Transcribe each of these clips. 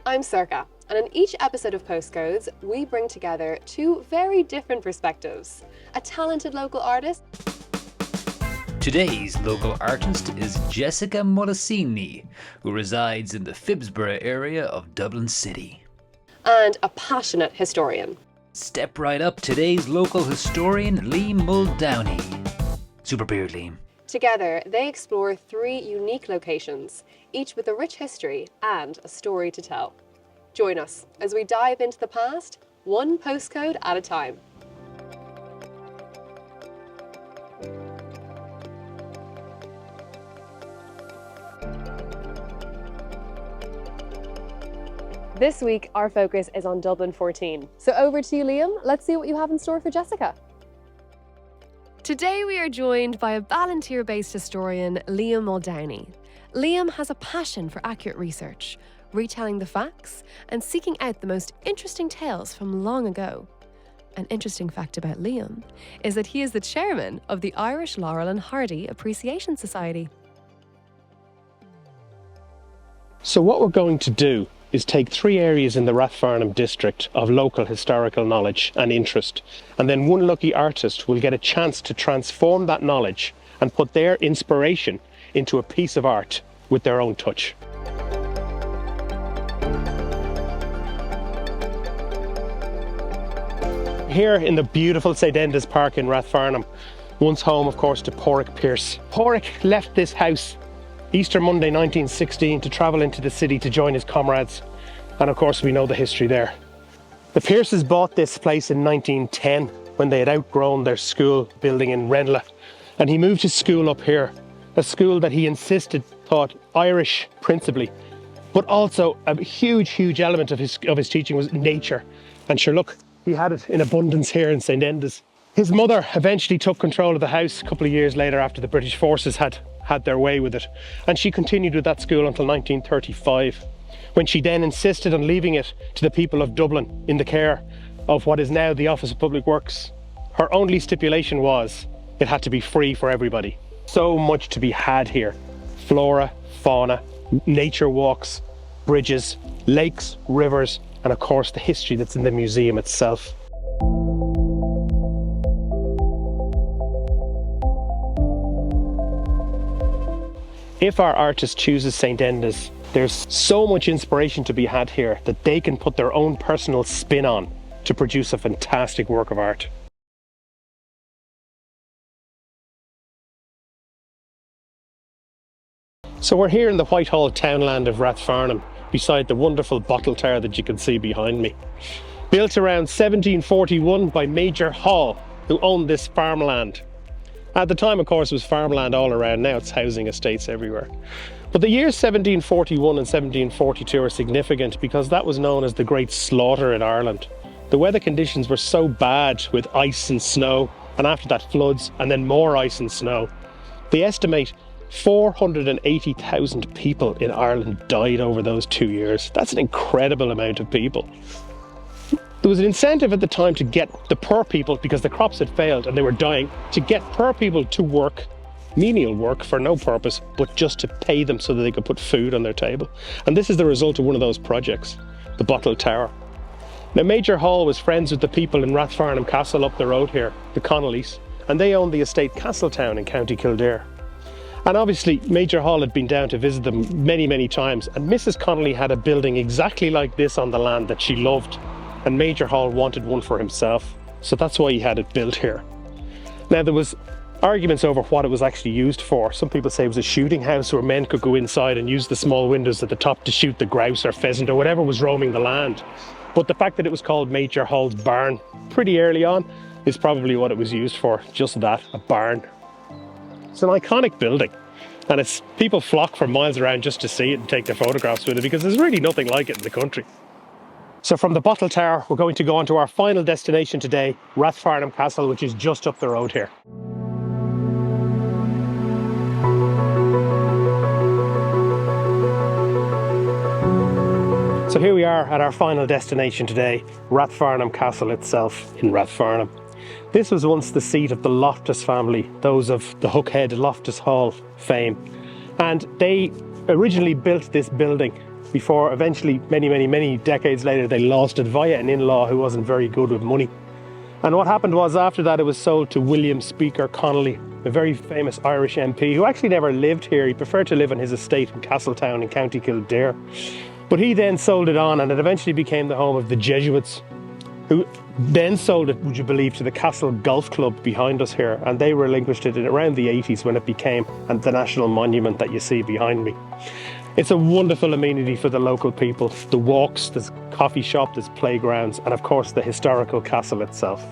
I'm Circa, and in each episode of Postcodes, we bring together two very different perspectives. A talented local artist. Today's local artist is Jessica Molosini, who resides in the Phibsborough area of Dublin City. And a passionate historian. Step right up, today's local historian, Liam Muldowney. Super beard, Liam. Together, they explore three unique locations, each with a rich history and a story to tell. Join us as we dive into the past, one postcode at a time. This week, our focus is on Dublin 14. So over to you, Liam. Let's see what you have in store for Jessica. Today we are joined by a Ballantyre-based historian, Liam Muldowney. Liam has a passion for accurate research, retelling the facts and seeking out the most interesting tales from long ago. An interesting fact about Liam is that he is the chairman of the Irish Laurel and Hardy Appreciation Society. So what we're going to do is take three areas in the Rathfarnham district of local historical knowledge and interest, and then one lucky artist will get a chance to transform that knowledge and put their inspiration into a piece of art with their own touch. Here in the beautiful St Enda's Park in Rathfarnham, once home of course to Pádraig Pearse. Pádraig left this house Easter Monday 1916 to travel into the city to join his comrades, and of course we know the history there. The Pearses bought this place in 1910 when they had outgrown their school building in Ranelagh, and he moved his school up here, a school that he insisted taught Irish principally, but also a huge element of his teaching was nature. And sure, look, he had it in abundance here in St Enda's. His mother eventually took control of the house a couple of years later after the British forces had their way with it, and she continued with that school until 1935, when she then insisted on leaving it to the people of Dublin in the care of what is now the Office of Public Works. Her only stipulation was it had to be free for everybody. So much to be had here: flora, fauna, nature walks, bridges, lakes, rivers, and of course the history that's in the museum itself. If our artist chooses St Enda's, there's so much inspiration to be had here that they can put their own personal spin on to produce a fantastic work of art. So we're here in the Whitehall townland of Rathfarnham, beside the wonderful bottle tower that you can see behind me. Built around 1741 by Major Hall, who owned this farmland. At the time, of course, it was farmland all around. Now it's housing estates everywhere. But the years 1741 and 1742 are significant because that was known as the Great Slaughter in Ireland. The weather conditions were so bad with ice and snow, and after that floods, and then more ice and snow. They estimate 480,000 people in Ireland died over those 2 years. That's an incredible amount of people. There was an incentive at the time to get the poor people, because the crops had failed and they were dying, to get poor people to work, menial work for no purpose, but just to pay them so that they could put food on their table. And this is the result of one of those projects, the Bottle Tower. Now, Major Hall was friends with the people in Rathfarnham Castle up the road here, the Connollys, and they owned the estate Castletown in County Kildare. And obviously Major Hall had been down to visit them many times, and Mrs. Connolly had a building exactly like this on the land that she loved. And Major Hall wanted one for himself, so that's why he had it built here. Now, there was arguments over what it was actually used for. Some people say it was a shooting house where men could go inside and use the small windows at the top to shoot the grouse or pheasant or whatever was roaming the land. But the fact that it was called Major Hall's barn pretty early on is probably what it was used for, just that, a barn. It's an iconic building, and people flock from miles around just to see it and take their photographs with it, because there's really nothing like it in the country. So from the Bottle Tower, we're going to go on to our final destination today, Rathfarnham Castle, which is just up the road here. So here we are at our final destination today, Rathfarnham Castle itself in Rathfarnham. This was once the seat of the Loftus family, those of the Hookhead Loftus Hall fame. And they originally built this building before eventually, many decades later, they lost it via an in-law who wasn't very good with money. And what happened was, after that, it was sold to William Speaker Connolly, a very famous Irish MP who actually never lived here. He preferred to live on his estate in Castletown in County Kildare. But he then sold it on, and it eventually became the home of the Jesuits, who then sold it, would you believe, to the Castle Golf Club behind us here, and they relinquished it in around the 80s when it became the national monument that you see behind me. It's a wonderful amenity for the local people. The walks, there's coffee shop, there's playgrounds, and of course the historical castle itself.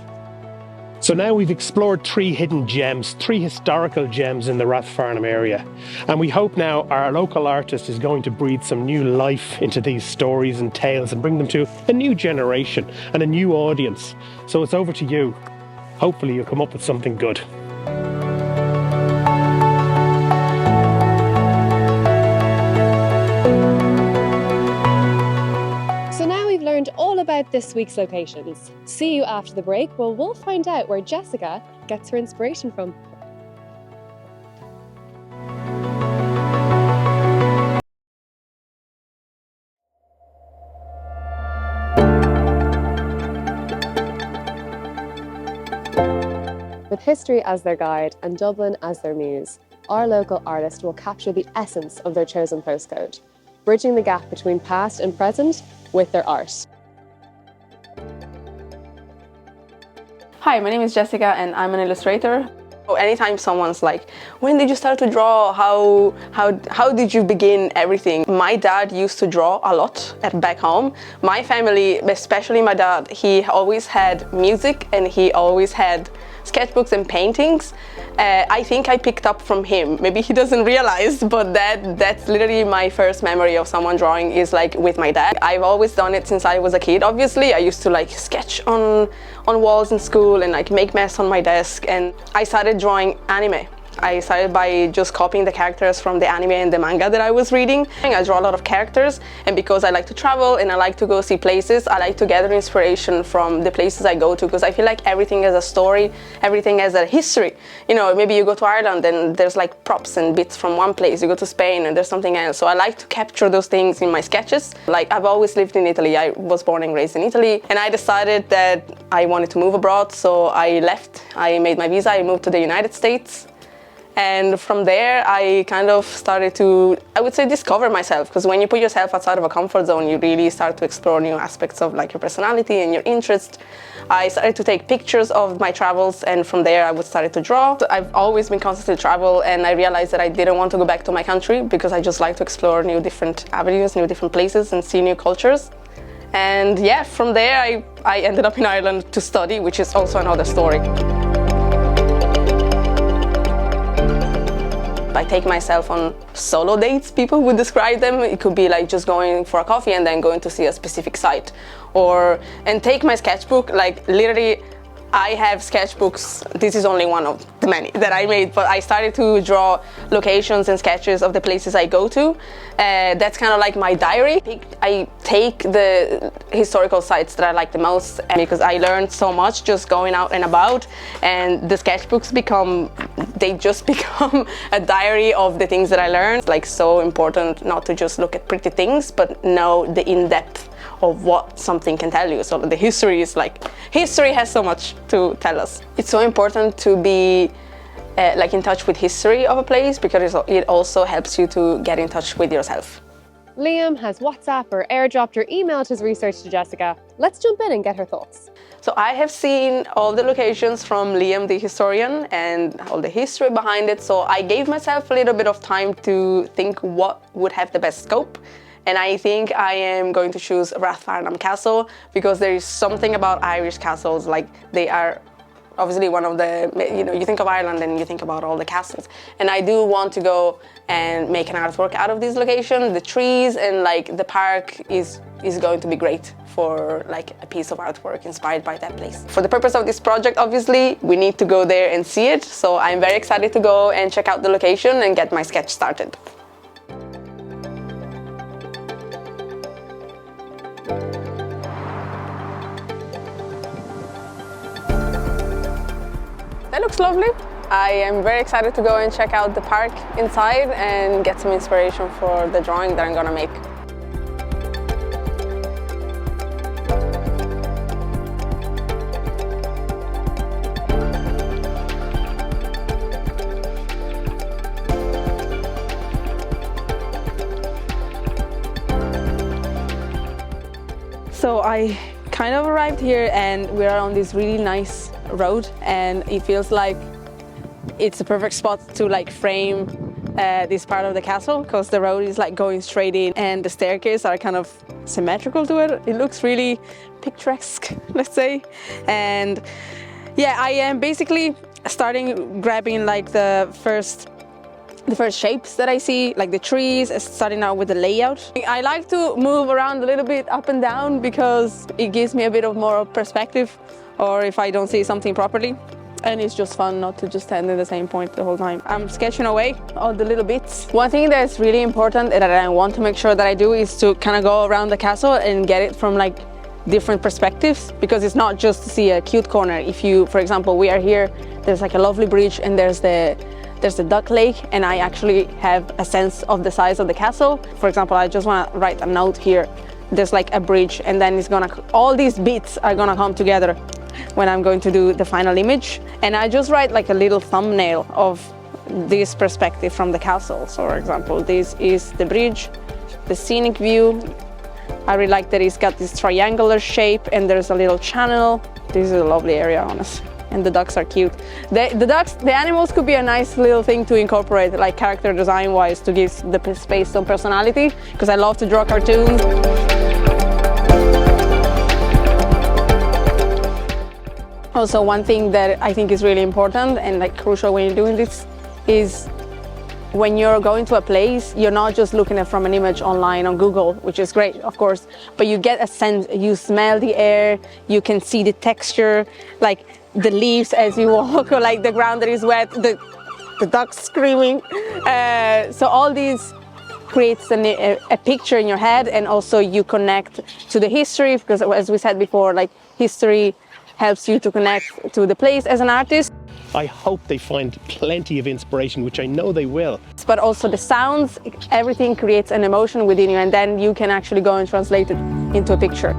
So now we've explored 3 hidden gems, 3 historical gems in the Rathfarnham area. And we hope now our local artist is going to breathe some new life into these stories and tales and bring them to a new generation and a new audience. So it's over to you. Hopefully you'll come up with something good. All about this week's locations. See you after the break, where we'll find out where Jessica gets her inspiration from. With history as their guide and Dublin as their muse, our local artist will capture the essence of their chosen postcode, bridging the gap between past and present with their art. Hi, my name is Jessica and I'm an illustrator. Anytime someone's like, when did you start to draw? How did you begin everything? My dad used to draw a lot back home. My family, especially my dad, he always had music and he always had sketchbooks and paintings. I think I picked up from him. Maybe he doesn't realize, but that's literally my first memory of someone drawing is like with my dad. I've always done it since I was a kid. Obviously, I used to like sketch on walls in school and like make mess on my desk, and I started drawing anime. I started by just copying the characters from the anime and the manga that I was reading. I draw a lot of characters, and because I like to travel and I like to go see places, I like to gather inspiration from the places I go to, because I feel like everything has a story, everything has a history. You know, maybe you go to Ireland and there's like props and bits from one place, you go to Spain and there's something else. So I like to capture those things in my sketches. Like, I've always lived in Italy. I was born and raised in Italy, and I decided that I wanted to move abroad, so I left. I made my visa, I moved to the United States. And from there, I kind of started to, I would say, discover myself. Because when you put yourself outside of a comfort zone, you really start to explore new aspects of like your personality and your interests. I started to take pictures of my travels, and from there I would start to draw. I've always been constantly travel, and I realized that I didn't want to go back to my country because I just like to explore new different avenues, new different places, and see new cultures. And yeah, from there I ended up in Ireland to study, which is also another story. I take myself on solo dates, people would describe them. It could be like just going for a coffee and then going to see a specific site. And take my sketchbook, like literally I have sketchbooks. This is only one of the many that I made, but I started to draw locations and sketches of the places I go to. That's kind of like my diary. I take the historical sites that I like the most, because I learned so much just going out and about, and the sketchbooks just become a diary of the things that I learned. It's like so important not to just look at pretty things, but know the in-depth of what something can tell you. So the history is like, history has so much to tell us. It's so important to be like in touch with history of a place, because it also helps you to get in touch with yourself. Liam has WhatsApp or airdropped or emailed his research to Jessica. Let's jump in and get her thoughts. So I have seen all the locations from Liam the historian and all the history behind it. So I gave myself a little bit of time to think what would have the best scope. And I think I am going to choose Rathfarnham Castle, because there is something about Irish castles, like they are obviously one of the, you think of Ireland and you think about all the castles. And I do want to go and make an artwork out of this location. The trees and like the park is going to be great for like a piece of artwork inspired by that place. For the purpose of this project, obviously, we need to go there and see it. So I'm very excited to go and check out the location and get my sketch started. That looks lovely. I am very excited to go and check out the park inside and get some inspiration for the drawing that I'm gonna make. So I kind of arrived here and we're on this really nice road, and it feels like it's a perfect spot to like frame this part of the castle, because the road is like going straight in and the staircase are kind of symmetrical to it. It looks really picturesque, let's say. And yeah, I am basically starting grabbing like the first shapes that I see, like the trees, starting out with the layout. I like to move around a little bit up and down because it gives me a bit of more perspective, or if I don't see something properly. And it's just fun not to just stand in the same point the whole time. I'm sketching away all the little bits. One thing that's really important that I want to make sure that I do is to kind of go around the castle and get it from like different perspectives, because it's not just to see a cute corner. If you, for example, we are here, there's like a lovely bridge and there's the duck lake, and I actually have a sense of the size of the castle. For example, I just want to write a note here. There's like a bridge, and then all these bits are gonna come together when I'm going to do the final image. And I just write like a little thumbnail of this perspective from the castle. So for example, this is the bridge, the scenic view. I really like that it's got this triangular shape and there's a little channel. This is a lovely area, honestly. And the ducks are cute. The animals could be a nice little thing to incorporate, like character design wise, to give the space some personality, because I love to draw cartoons. Also, one thing that I think is really important and like crucial when you're doing this is when you're going to a place, you're not just looking at from an image online on Google, which is great, of course, but you get a sense, you smell the air, you can see the texture, like the leaves as you walk, or like the ground that is wet, the ducks screaming. So all these creates a picture in your head, and also you connect to the history, because as we said before, like history helps you to connect to the place as an artist. I hope they find plenty of inspiration, which I know they will. But also the sounds, everything creates an emotion within you, and then you can actually go and translate it into a picture.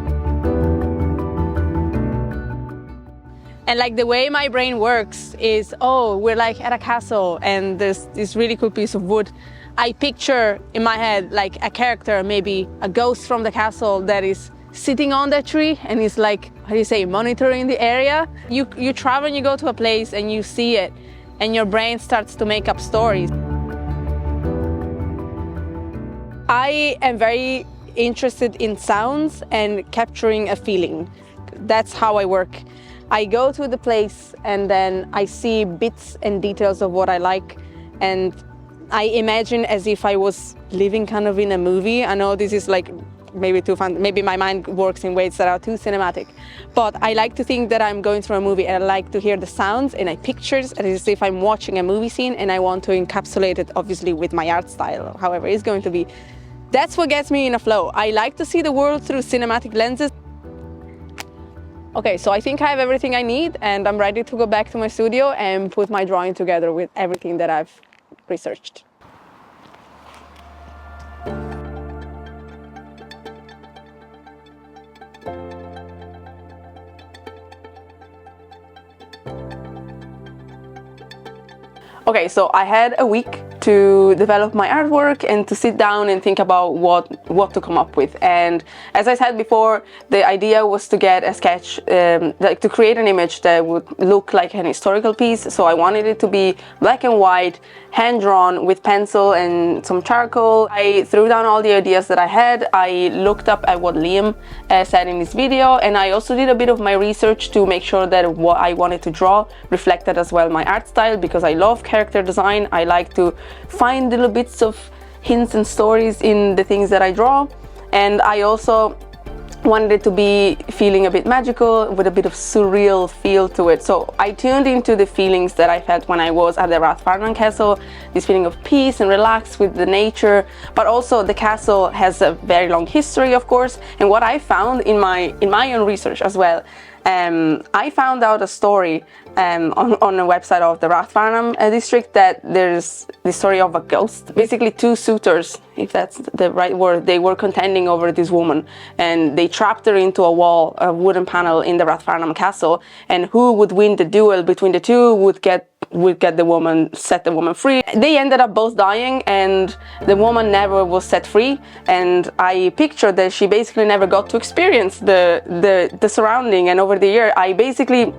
And like the way my brain works is, oh, we're like at a castle and there's this really cool piece of wood. I picture in my head like a character, maybe a ghost from the castle that is sitting on that tree and is like, how do you say, monitoring the area. You travel and you go to a place and you see it, and your brain starts to make up stories. I am very interested in sounds and capturing a feeling. That's how I work. I go to the place and then I see bits and details of what I like, and I imagine as if I was living kind of in a movie. I know this is like maybe too fun, maybe my mind works in ways that are too cinematic, but I like to think that I'm going through a movie, and I like to hear the sounds and I pictures as if I'm watching a movie scene, and I want to encapsulate it obviously with my art style, however it's going to be. That's what gets me in a flow. I like to see the world through cinematic lenses. Okay, so I think I have everything I need, and I'm ready to go back to my studio and put my drawing together with everything that I've researched. Okay, so I had a week to develop my artwork and to sit down and think about what to come up with. And as I said before, the idea was to get a sketch, like to create an image that would look like an historical piece. So I wanted it to be black and white, hand-drawn with pencil and some charcoal. I threw down all the ideas that I had. I looked up at what Liam said in his video, and I also did a bit of my research to make sure that what I wanted to draw reflected as well my art style, because I love character design. I like to find little bits of hints and stories in the things that I draw, and I also wanted it to be feeling a bit magical with a bit of surreal feel to it. So I tuned into the feelings that I felt when I was at the Rathfarnham Castle, this feeling of peace and relax with the nature, but also the castle has a very long history, of course. And what I found in my own research as well, I found out a story on a website of the Rathfarnham district, that there's the story of a ghost. Basically, two suitors, if that's the right word, they were contending over this woman, and they trapped her into a wall, a wooden panel in the Rathfarnham Castle, and who would win the duel between the two would get would get the woman, set the woman free. They ended up both dying, and the woman never was set free. And I pictured that she basically never got to experience the surrounding. And over the year, I basically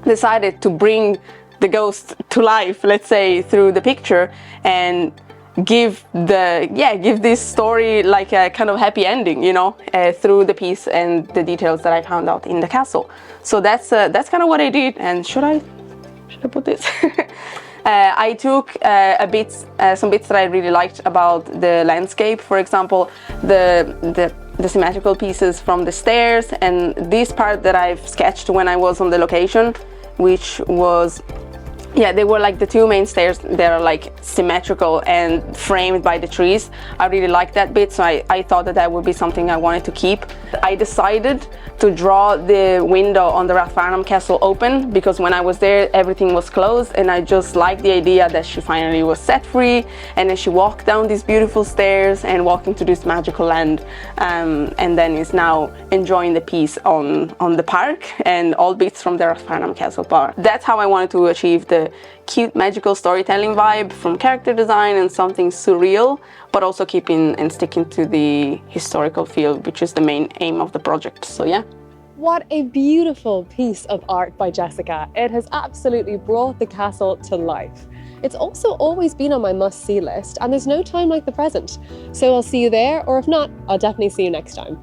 decided to bring the ghost to life, let's say, through the picture, and give this story like a kind of happy ending, you know, through the piece and the details that I found out in the castle. So that's kind of what I did. And should I put this? I took some bits that I really liked about the landscape. For example, the symmetrical pieces from the stairs, and this part that I've sketched when I was on the location, which was, they were like the two main stairs that are like symmetrical and framed by the trees. I really liked that bit, so I thought that would be something I wanted to keep. I decided to draw the window on the Rathfarnham Castle open, because when I was there everything was closed, and I just liked the idea that she finally was set free, and then she walked down these beautiful stairs and walked into this magical land, and then is now enjoying the piece on the park, and all bits from the Rathfarnham Castle park. That's how I wanted to achieve the cute magical storytelling vibe from character design and something surreal, but also keeping and sticking to the historical feel, which is the main aim of the project. So yeah. What a beautiful piece of art by Jessica. It has absolutely brought the castle to life. It's also always been on my must-see list, and there's no time like the present. So I'll see you there, or if not, I'll definitely see you next time.